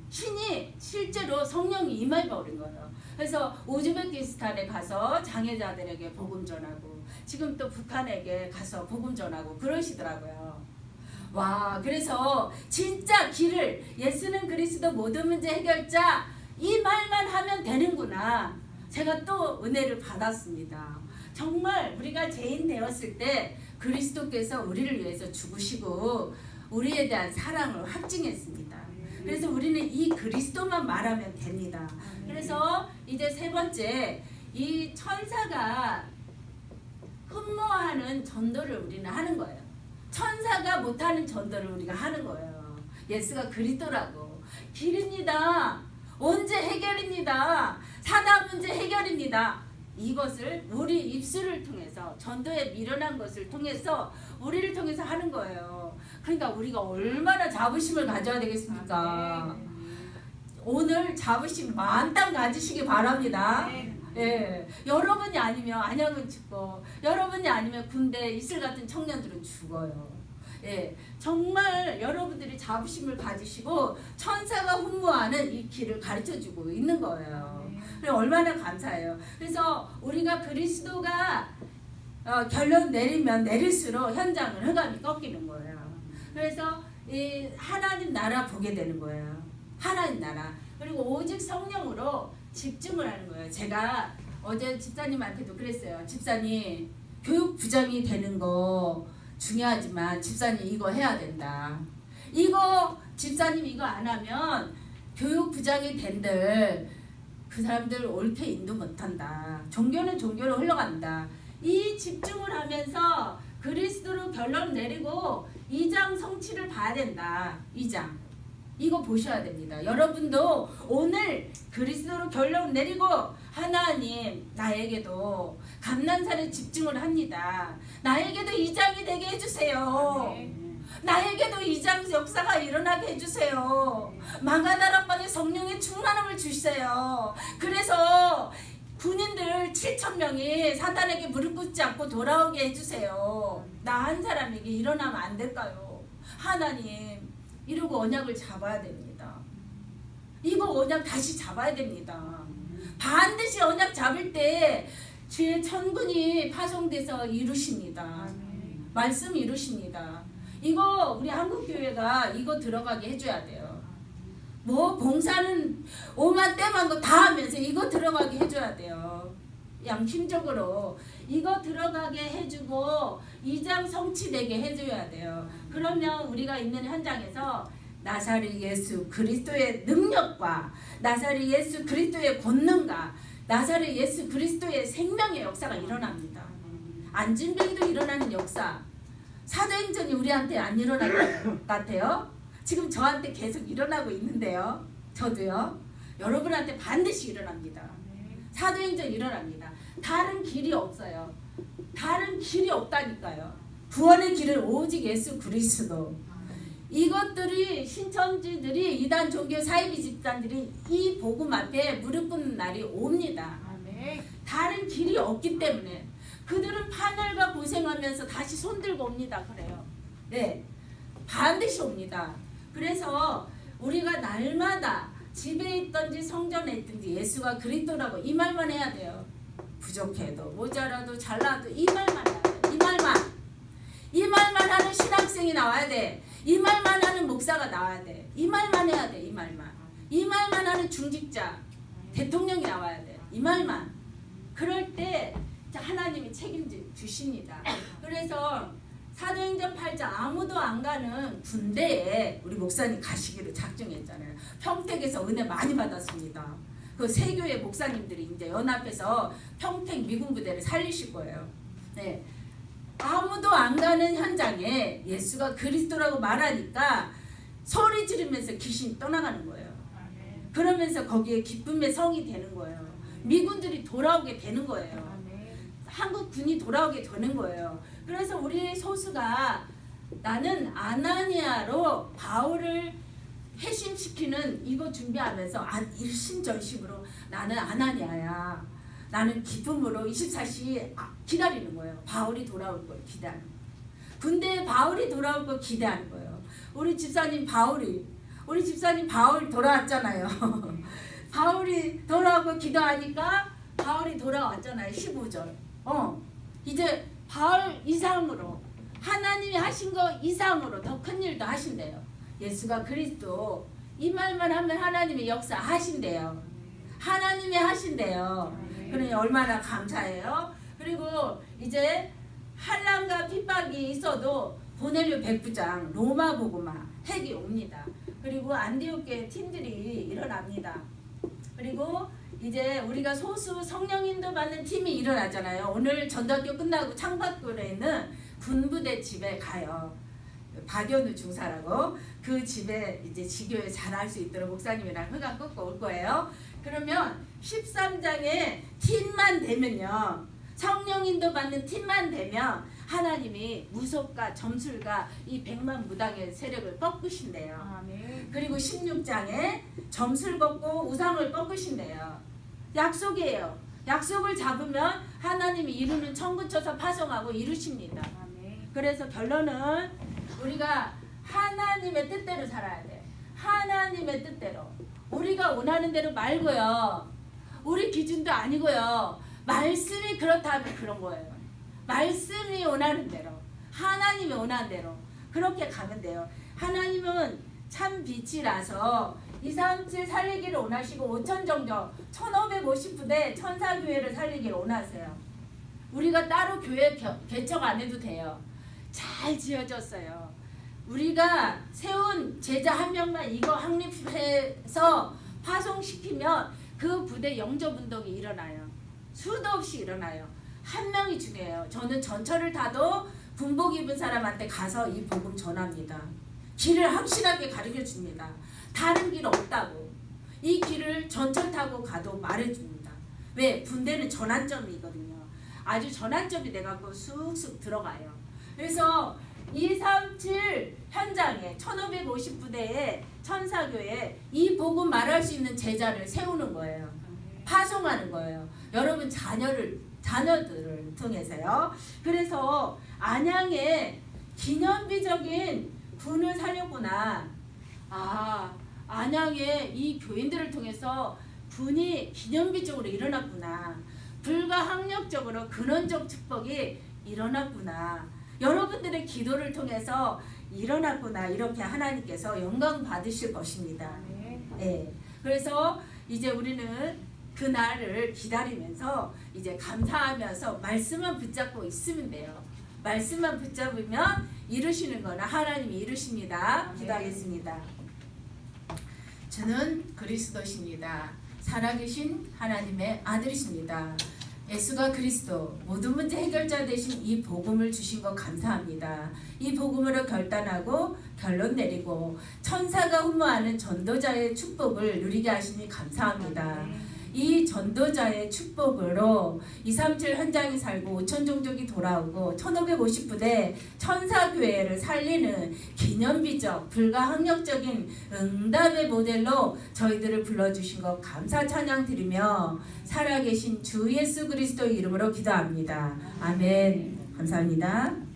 신이 실제로 성령이 임해버린 거예요. 그래서 우즈베키스탄에 가서 장애자들에게 복음 전하고 지금 또 북한에게 가서 복음 전하고 그러시더라고요. 와, 그래서 진짜 길을, 예수는 그리스도 모든 문제 해결자, 이 말만 하면 되는구나. 제가 또 은혜를 받았습니다. 정말 우리가 죄인 되었을 때 그리스도께서 우리를 위해서 죽으시고 우리에 대한 사랑을 확증했습니다. 그래서 우리는 이 그리스도만 말하면 됩니다. 그래서 이제 세 번째, 이 천사가 흠모하는 전도를 우리는 하는 거예요. 천사가 못하는 전도를 우리가 하는 거예요. 예수가 그리스도라고. 길입니다. 언제 해결입니다. 사단 문제 해결입니다. 이것을 우리 입술을 통해서, 전도에 미련한 것을 통해서, 우리를 통해서 하는 거예요. 그러니까 우리가 얼마나 자부심을 가져야 되겠습니까? 오늘 자부심 만땅 가지시기 바랍니다. 예, 여러분이 아니면 안양은 죽고, 여러분이 아니면 군대 이슬 같은 청년들은 죽어요. 예, 정말 여러분들이 자부심을 가지시고 천사가 흠모하는 이 길을 가르쳐주고 있는 거예요. 얼마나 감사해요. 그래서 우리가 그리스도가 결론 내리면 내릴수록 현장은 흑암이 꺾이는 거예요. 그래서 이 하나님 나라 보게 되는 거예요. 하나님 나라. 그리고 오직 성령으로 집중을 하는 거예요. 제가 어제 집사님한테도 그랬어요. 집사님, 교육부장이 되는 거 중요하지만 집사님 이거 해야 된다. 이거 집사님 이거 안 하면 교육부장이 된들 그 사람들 옳게 인도 못한다. 종교는 종교로 흘러간다. 이 집중을 하면서 그리스도로 결론 내리고 2장 성취를 봐야 된다. 2장. 이거 보셔야 됩니다. 여러분도 오늘 그리스도로 결론 내리고 하나님 나에게도 감난산에 집중을 합니다. 나에게도 2장이 되게 해주세요. 나에게도 2장 역사가 일어나게 해주세요. 마가다락방에 성령의 충만함을 주세요. 그래서 군인들 7,000명이 사탄에게 무릎 꿇지 않고 돌아오게 해주세요. 나 한 사람에게 일어나면 안 될까요? 하나님 이러고 언약을 잡아야 됩니다. 이거 언약 다시 잡아야 됩니다. 반드시 언약 잡을 때 주의 천군이 파송돼서 이루십니다. 말씀 이루십니다. 이거 우리 한국교회가 이거 들어가게 해줘야 돼요. 뭐 봉사는 오만 때만 거 다 하면서 이거 들어가게 해줘야 돼요. 양심적으로 이거 들어가게 해주고 2장 성취되게 해줘야 돼요. 그러면 우리가 있는 현장에서 나사렛 예수 그리스도의 능력과 나사렛 예수 그리스도의 권능과 나사렛 예수 그리스도의 생명의 역사가 일어납니다. 안진뱅이도 일어나는 역사. 사도행전이 우리한테 안 일어날 것 같아요. 지금 저한테 계속 일어나고 있는데요. 저도요. 여러분한테 반드시 일어납니다. 사도행전 일어납니다. 다른 길이 없어요. 다른 길이 없다니까요. 구원의 길은 오직 예수 그리스도. 이것들이 신천지들이 이단 종교 사이비 집단들이 이 복음 앞에 무릎 꿇는 날이 옵니다. 다른 길이 없기 때문에 그들은 파멸과 고생하면서 다시 손들고 옵니다. 그래요. 네, 반드시 옵니다. 그래서 우리가 날마다 집에 있든지 성전에 있든지 예수가 그리스도라고 이 말만 해야 돼요. 부족해도 모자라도 잘나도 이 말만 해야 돼. 이 말만 하는 신학생이 나와야 돼. 이 말만 하는 목사가 나와야 돼. 이 말만 해야 돼. 이 말만 하는 중직자 대통령이 나와야 돼. 이 말만. 그럴 때 하나님이 책임져 주십니다. 그래서 사도행전 8장 아무도 안 가는 군대에 우리 목사님 가시기로 작정했잖아요. 평택에서 은혜 많이 받았습니다. 그 세교회 목사님들이 이제 연합해서 평택 미군 부대를 살리실 거예요. 네. 아무도 안 가는 현장에 예수가 그리스도라고 말하니까 소리 지르면서 귀신이 떠나가는 거예요. 그러면서 거기에 기쁨의 성이 되는 거예요. 미군들이 돌아오게 되는 거예요. 한국 군이 돌아오게 되는 거예요. 그래서 우리 소수가 나는 아나니아로 바울을 회심시키는 이거 준비하면서 일심전심으로 나는 아나니아야. 나는 기쁨으로 24시 기다리는 거예요. 바울이 돌아올 걸 기다리는 거예요. 군대에 바울이 돌아올 걸 기대하는 거예요. 우리 집사님 바울 돌아왔잖아요. 바울이 돌아오고 기도하니까 바울이 돌아왔잖아요. 15절. 이제 바울 이상으로 하나님이 하신 거 이상으로 더 큰 일도 하신대요. 예수가 그리스도 이 말만 하면 하나님의 역사 하신대요. 하나님이 하신대요. 그러니 얼마나 감사해요. 그리고 이제 환난과 핍박이 있어도 고넬료 백부장 로마 복음화 핵이 옵니다. 그리고 안디옥교회 팀들이 일어납니다. 그리고 이제 우리가 소수 성령인도 받는 팀이 일어나잖아요. 오늘 전도학교 끝나고 창밖구에 있는 군부대 집에 가요. 박연우 중사라고 그 집에 이제 지교에 잘할 수 있도록 목사님이랑 허가 끊고 올 거예요. 그러면 13장에 팀만 되면요. 성령인도 받는 팀만 되면 하나님이 무속과 점술과 이 100만 무당의 세력을 꺾으신대요. 그리고 16장에 점술 꺾고 우상을 꺾으신대요. 약속이에요. 약속을 잡으면 하나님이 이루는 천군천사 파송하고 이루십니다. 그래서 결론은 우리가 하나님의 뜻대로 살아야 돼. 하나님의 뜻대로. 우리가 원하는 대로 말고요. 우리 기준도 아니고요. 말씀이 그렇다면 그런 거예요. 말씀이 원하는 대로. 하나님이 원하는 대로. 그렇게 가면 돼요. 하나님은 참 빛이라서 237 살리기를 원하시고 5,000정도 1,550부대 천사교회를 살리기를 원하세요. 우리가 따로 교회 개척 안 해도 돼요. 잘 지어졌어요. 우리가 세운 제자 한 명만 이거 확립해서 파송시키면 그 부대 영접운동이 일어나요. 수도 없이 일어나요. 한 명이 중요해요. 저는 전철을 타도 군복 입은 사람한테 가서 이 복음 전합니다. 길을 확실하게 가르쳐 줍니다. 다른 길 없다고. 이 길을 전철 타고 가도 말해줍니다. 왜? 군대는 전환점이거든요. 아주 전환점이 돼갖고 쑥쑥 들어가요. 그래서 237 현장에 1550부대의 천사교에 이 복음 말할 수 있는 제자를 세우는 거예요. 파송하는 거예요. 여러분 자녀들을 통해서요. 그래서 안양에 기념비적인 군을 살렸구나. 안양에 이 교인들을 통해서 군이 기념비적으로 일어났구나. 불가항력적으로 근원적 축복이 일어났구나. 여러분들의 기도를 통해서 일어났구나. 이렇게 하나님께서 영광 받으실 것입니다. 네. 그래서 이제 우리는 그 날을 기다리면서 이제 감사하면서 말씀만 붙잡고 있으면 돼요. 말씀만 붙잡으면 이루시는 거나 하나님이 이루십니다. 기도하겠습니다. 저는 그리스도십니다. 살아계신 하나님의 아들이십니다. 예수가 그리스도 모든 문제 해결자 되신 이 복음을 주신 것 감사합니다. 이 복음으로 결단하고 결론 내리고 천사가 흠모하는 전도자의 축복을 누리게 하시니 감사합니다. 이 전도자의 축복으로 237 현장에 살고 5천 종족이 돌아오고 1550부대 천사교회를 살리는 기념비적 불가항력적인 응답의 모델로 저희들을 불러주신 것 감사 찬양 드리며 살아계신 주 예수 그리스도의 이름으로 기도합니다. 아멘. 감사합니다.